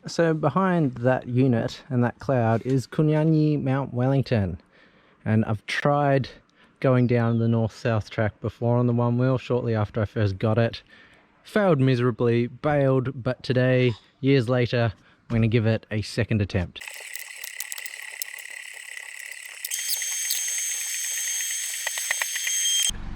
So behind that unit and that cloud is Kunyanyi Mount Wellington, and I've tried going down the north-south track before on the one wheel shortly after I first got it. Failed miserably, bailed, but today, years later, I'm going to give it a second attempt.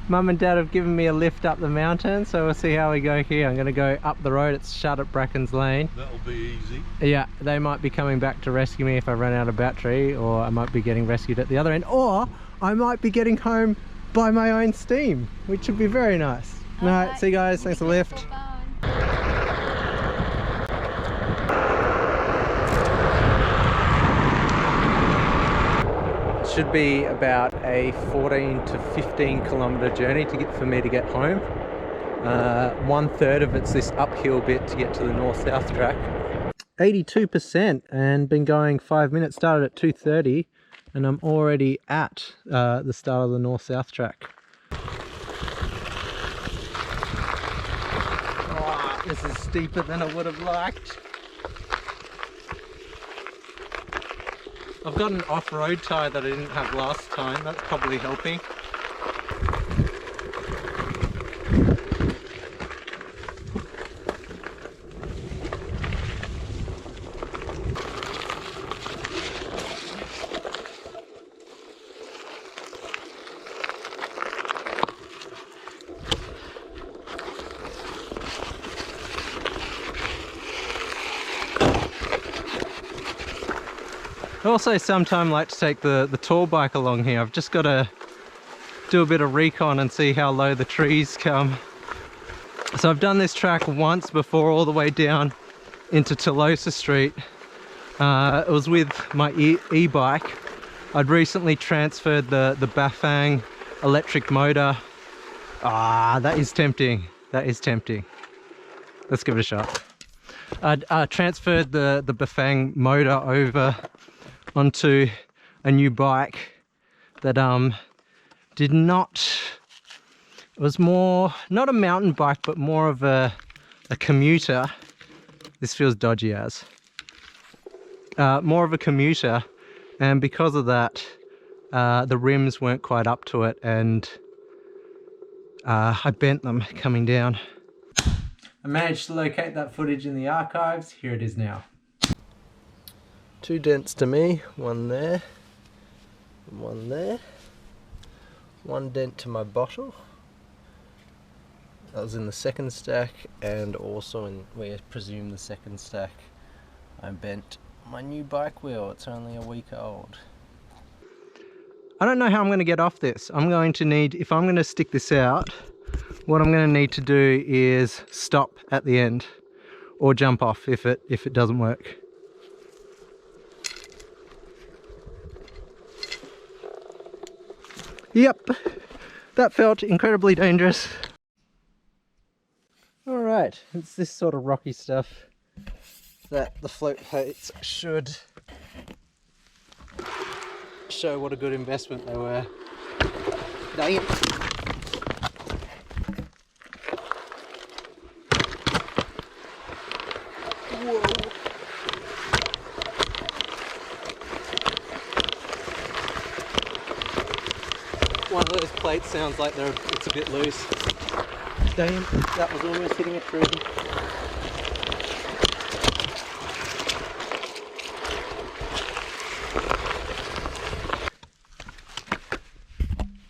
Mum and Dad have given me a lift up the mountain, so we'll see how we go here. I'm going to go up the road. It's shut at Bracken's Lane. That'll be easy. Yeah, they might be coming back to rescue me if I run out of battery, or I might be getting rescued at the other end, or I might be getting home by my own steam, which would be very nice. Alright, see you guys. Thanks for the lift. Should be about a 14 to 15 kilometer journey for me to get home. 1/3 of it's this uphill bit to get to the north-south track. 82% and been going 5 minutes, started at 2:30 and I'm already at the start of the north-south track. Oh, this is steeper than I would have liked. I've got an off-road tyre that I didn't have last time, that's probably helping. I also sometimes like to take the tall bike along here. I've just got to do a bit of recon and see how low the trees come. So I've done this track once before, all the way down into Tolosa Street. It was with my e-bike. I'd recently transferred the Bafang electric motor. Ah, that is tempting. That is tempting. Let's give it a shot. I transferred the Bafang motor over onto a new bike that did not, it was more, not a mountain bike, but more of a commuter. This feels dodgy as. More of a commuter, and because of that, the rims weren't quite up to it, and I bent them coming down. I managed to locate that footage in the archives. Here it is now. 2 dents to me, one there, and one there. 1 dent to my bottle. That was in the second stack, and also in, we presume, the second stack, I bent my new bike wheel. It's only a week old. I don't know how I'm going to get off this. I'm going to need, if I'm going to stick this out, what I'm going to need to do is stop at the end or jump off if it doesn't work. Yep, that felt incredibly dangerous. Alright, it's this sort of rocky stuff that the float plates should show what a good investment they were. Dang it. Whoa. One of those plates sounds like it's a bit loose. Damn, that was almost hitting a tree.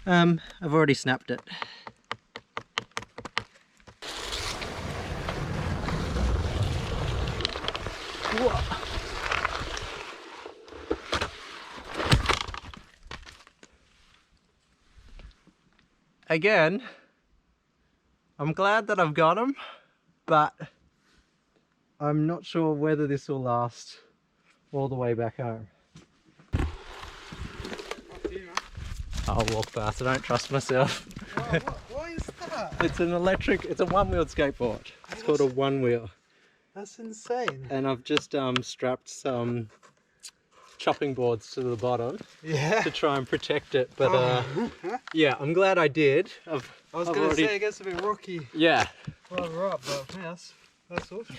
I've already snapped it. Whoa. Again, I'm glad that I've got them, but I'm not sure whether this will last all the way back home. I'll walk fast, I don't trust myself. Oh, what is that? It's an electric, it's a one-wheeled skateboard. It's called a one-wheel. That's insane. And I've just strapped some chopping boards to the bottom, yeah, to try and protect it, but yeah, I'm glad I did. I was going to say it gets a bit rocky. Yeah. Well, right, but yeah, that's awesome.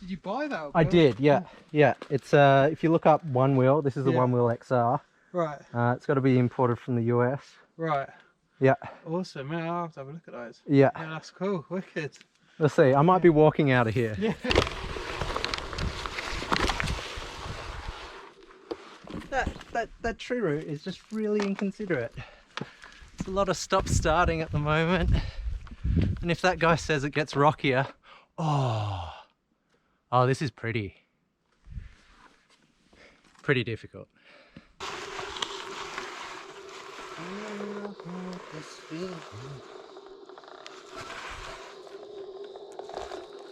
Did you buy that? I did, yeah. Yeah, it's if you look up One Wheel, this is the Yeah. One Wheel XR. Right. It's got to be imported from the US. Right. Yeah. Awesome, man. I'll have to have a look at those. Yeah. Yeah, that's cool. Wicked. Let's see. I might be walking out of here. Yeah. That tree root is just really inconsiderate. There's a lot of stop starting at the moment. And if that guy says it gets rockier, oh, this is pretty difficult.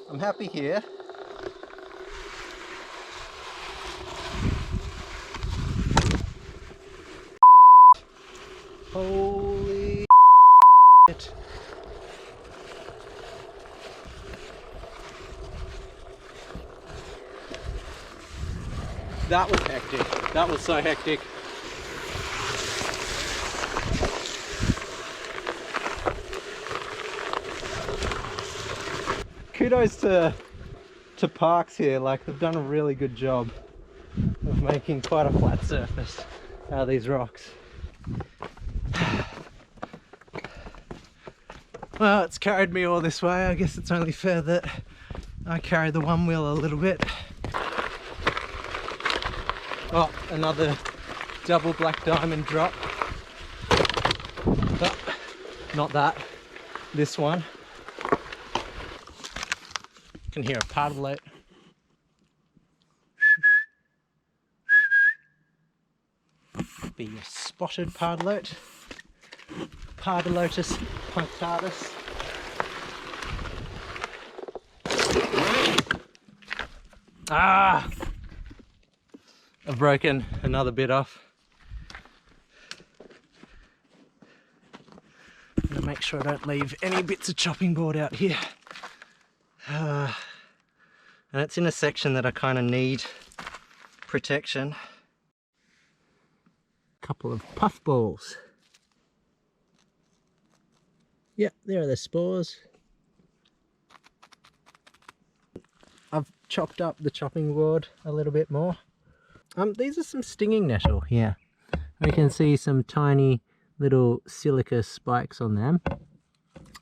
I'm happy here. Holy shit. That was hectic. That was so hectic. Kudos to Parks here, like they've done a really good job of making quite a flat surface out of these rocks. Well, it's carried me all this way. I guess it's only fair that I carry the One Wheel a little bit. Oh, another double black diamond drop. But not that, this one. You can hear a paddle. Be a spotted pardalote. Pardalotus punctatus. Ah! I've broken another bit off. I'm gonna make sure I don't leave any bits of chopping board out here. And it's in a section that I kind of need protection. Couple of puffballs. Yep, there are the spores. I've chopped up the chopping board a little bit more. These are some stinging nettle here. We can see some tiny little silica spikes on them.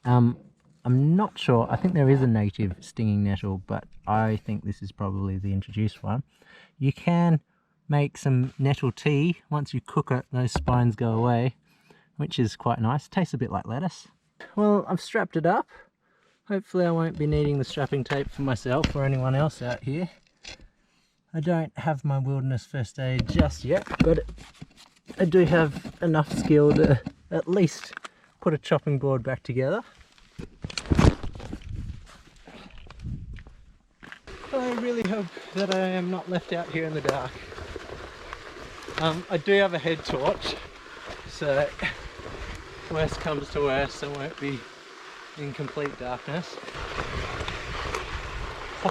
I'm not sure, I think there is a native stinging nettle, but I think this is probably the introduced one. You can make some nettle tea. Once you cook it, those spines go away, which is quite nice. Tastes a bit like lettuce. Well, I've strapped it up. Hopefully I won't be needing the strapping tape for myself or anyone else out here. I don't have my wilderness first aid just yet, but I do have enough skill to at least put a chopping board back together. I really hope that I am not left out here in the dark. I do have a head torch, so worst comes to worst, I won't be in complete darkness.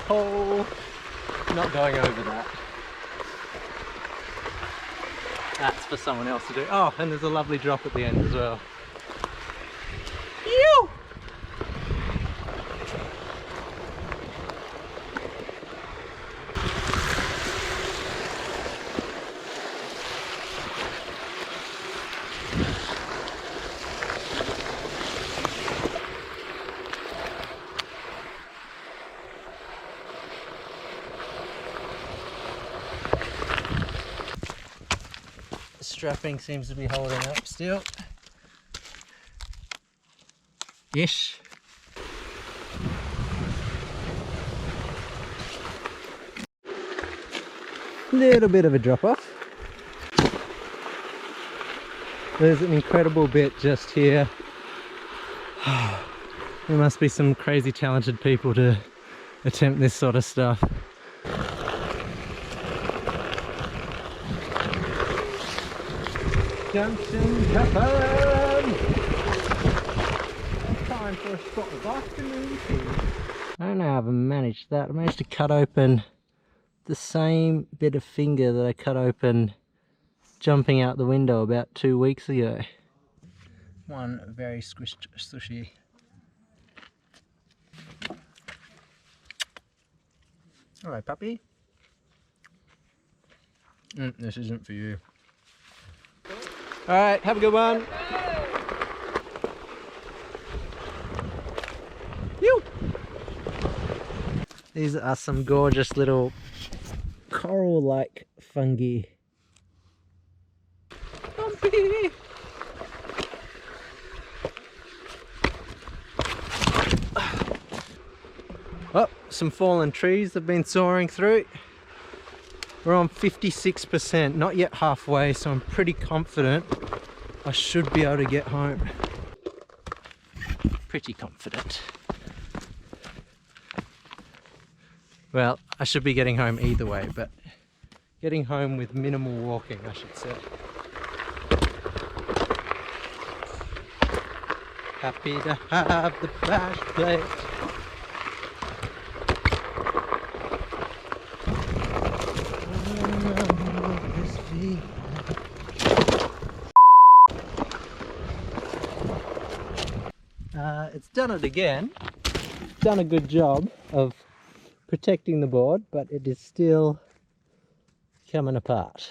Oh, not going over that. That's for someone else to do. Oh, and there's a lovely drop at the end as well. Ew! Strapping seems to be holding up still. Ish. Little bit of a drop off. There's an incredible bit just here. There must be some crazy talented people to attempt this sort of stuff. Junction happen! Time for a spot of afternoon tea. I don't know how I've managed that. I managed to cut open the same bit of finger that I cut open jumping out the window about 2 weeks ago. One very squished sushi. Alright, puppy. This isn't for you. Alright, have a good one. You. These are some gorgeous little coral-like fungi. Bumpy. Oh, some fallen trees have been soaring through. We're on 56%, not yet halfway, so I'm pretty confident I should be able to get home. Pretty confident. Well, I should be getting home either way, but getting home with minimal walking, I should say. Happy to have the bash plate. It's done it again. Done a good job of protecting the board, but it is still coming apart.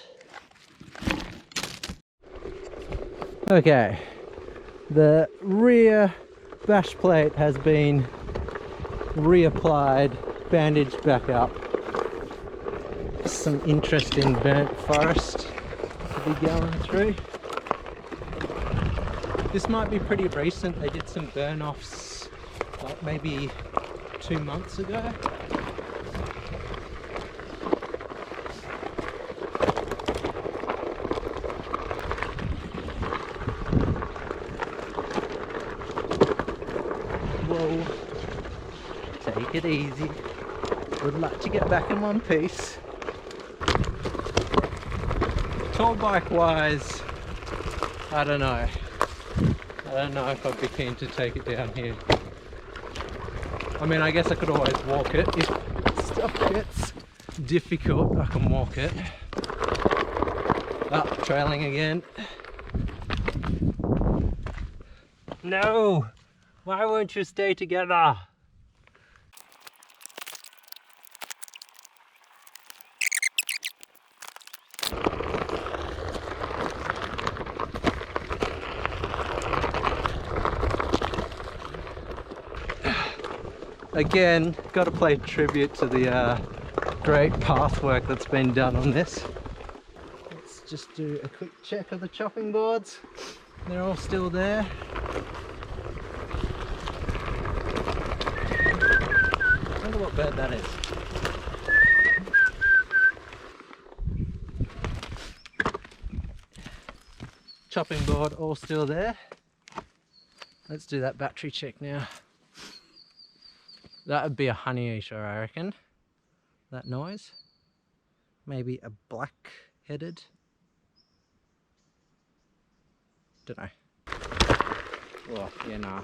Okay, the rear bash plate has been reapplied, bandaged back up. Some interesting burnt forest to be going through. This might be pretty recent. They did some burn-offs like maybe 2 months ago. Whoa. Take it easy. Would like to get back in one piece. Tall bike wise, I don't know. I don't know if I'd be keen to take it down here. I mean, I guess I could always walk it. If stuff gets difficult, I can walk it. Up, trailing again. No! Why won't you stay together? Again, got to pay tribute to the great path work that's been done on this. Let's just do a quick check of the chopping boards. They're all still there. I wonder what bird that is. Chopping board all still there. Let's do that battery check now. That would be a honey eater, I reckon. That noise. Maybe a black-headed. Don't know. Oh, yeah, nah.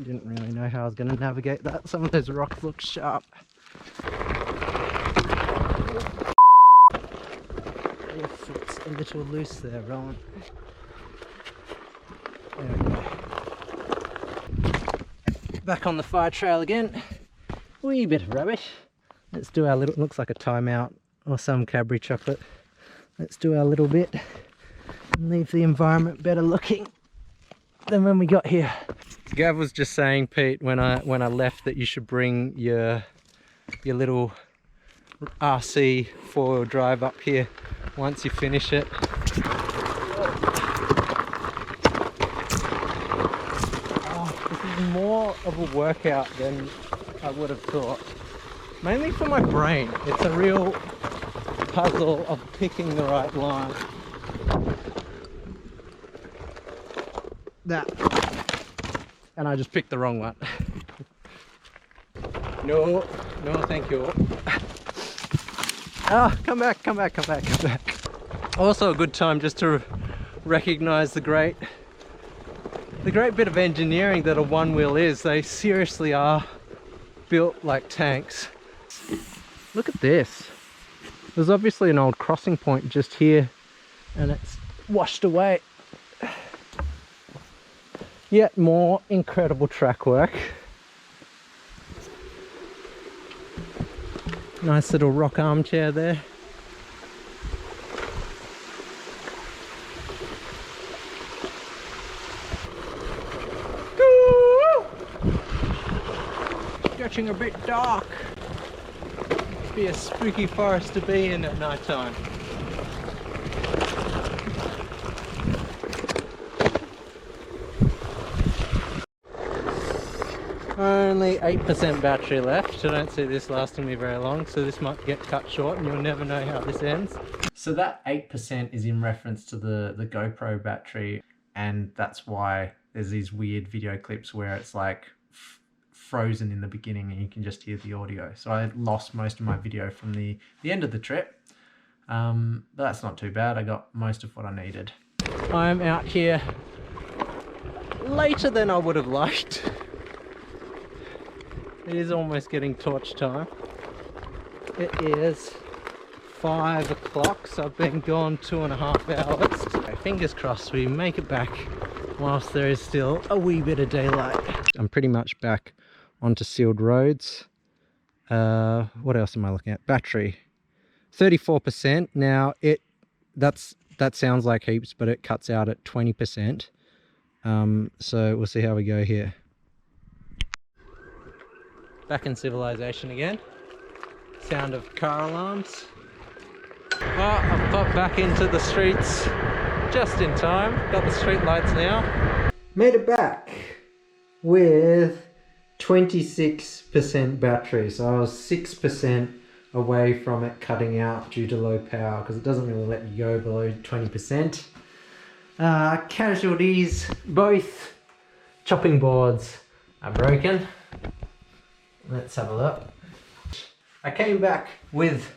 Didn't really know how I was going to navigate that. Some of those rocks look sharp. Your foot's a little loose there, Rowan. There we go. Back on the fire trail again. Wee bit of rubbish. Let's do our little, looks like a timeout or some Cadbury chocolate. Let's do our little bit and leave the environment better looking than when we got here. Gav was just saying, Pete, when I left, that you should bring your little RC four-wheel drive up here once you finish it. More of a workout than I would have thought. Mainly for my brain. It's a real puzzle of picking the right line. That. And I just picked the wrong one. No, thank you. Ah, come back. Also a good time just to recognize the great bit of engineering that a one wheel is. They seriously are built like tanks. Look at this. There's obviously an old crossing point just here and it's washed away. Yet more incredible track work. Nice little rock armchair there. Getting a bit dark. Must be a spooky forest to be in at night time. Only 8% battery left. I don't see this lasting me very long, so this might get cut short and you'll never know how this ends. So that 8% is in reference to the GoPro battery, and that's why there's these weird video clips where it's like frozen in the beginning and you can just hear the audio. So I lost most of my video from the end of the trip, but that's not too bad. I got most of what I needed. I'm out here later than I would have liked. It is almost getting torch time. It is 5 o'clock, so I've been gone 2.5 hours. Okay, fingers crossed we make it back whilst there is still a wee bit of daylight. I'm pretty much back onto sealed roads. What else am I looking at? Battery, 34%. Now that sounds like heaps, but it cuts out at 20%. So we'll see how we go here. Back in civilization again. Sound of car alarms. Oh, I've popped back into the streets just in time. Got the street lights now. Made it back with 26% battery. So I was 6% away from it cutting out due to low power, because it doesn't really let you go below 20%. Casualties, both chopping boards are broken. Let's have a look. I came back with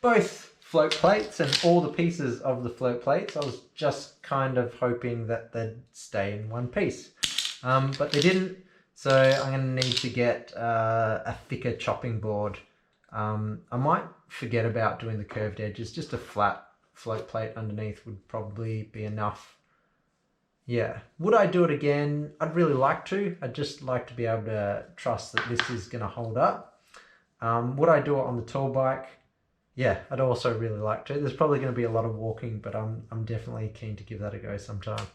both float plates and all the pieces of the float plates. I was just kind of hoping that they'd stay in one piece, but they didn't. So I'm going to need to get a thicker chopping board. I might forget about doing the curved edges. Just a flat float plate underneath would probably be enough. Yeah. Would I do it again? I'd really like to. I'd just like to be able to trust that this is going to hold up. Would I do it on the tour bike? Yeah, I'd also really like to. There's probably going to be a lot of walking, but I'm definitely keen to give that a go sometime.